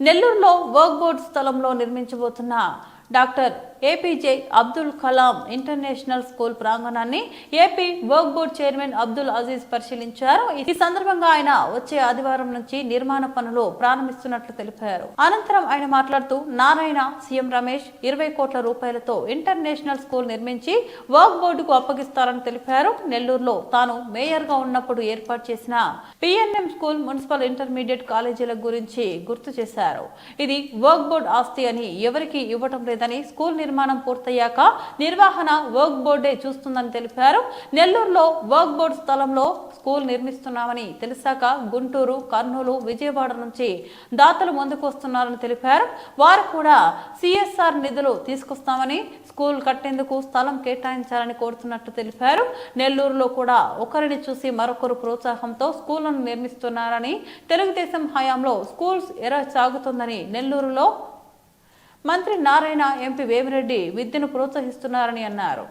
నెల్లూరులో వర్క్ బోర్డు స్థలంలో నిర్మించబోతున్న doctor APJ Abdul Kalam international school ప్రాంగణాన్ని ఏపీ వర్క్ బోర్డు చైర్మన్ అబ్దుల్ అజీజ్ పరిశీలించారు. ఈ సందర్భంగా ఆయన వచ్చే ఆదివారం నుంచి నిర్మాణ పనులు ప్రారంభిస్తున్నట్లు తెలిపారు. అనంతరం ఆయన మాట్లాడుతూ నారాయణ, సీఎం రమేష్ 20 కోట్ల రూపాయలతో ఇంటర్నేషనల్ స్కూల్ నిర్మించి వర్క్ బోర్డుకు అప్పగిస్తారని తెలిపారు. నెల్లూరులో తాను మేయర్ గా ఉన్నప్పుడు ఏర్పాటు చేసిన పిఎన్ఎం స్కూల్, మున్సిపల్ ఇంటర్మీడియట్ కాలేజీల గురించి గుర్తు చేశారు. ఇది వర్క్ బోర్డు ఆస్తి అని ఎవరికి ఇవ్వటం లేదని, స్కూల్ నిర్మాణం పూర్తయ్యాక నిర్వహణ వర్క్ బోర్డే చూస్తుందని తెలిపారు. నెల్లూరులో వర్క్ బోర్డు స్థలంలో స్కూల్ నిర్మిస్తున్నామని తెలిసాక గుంటూరు, కర్నూలు, విజయవాడ నుంచి దాతలు ముందుకు వస్తున్నారని తెలిపారు. వారు కూడా సిఎస్ఆర్ నిధులు తీసుకొస్తామని, స్కూల్ కట్టేందుకు స్థలం కేటాయించాలని కోరుతున్నట్టు తెలిపారు. నెల్లూరులో కూడా ఒకరిని చూసి మరొకరు ప్రోత్సాహంతో స్కూళ్లను నిర్మిస్తున్నారని, తెలుగుదేశం హయాంలో స్కూల్స్ ఎర సాగుతుందని, నెల్లూరులో మంత్రి నారాయణ, ఎంపీ వేమిరెడ్డి విద్యను ప్రోత్సహిస్తున్నారని అన్నారు.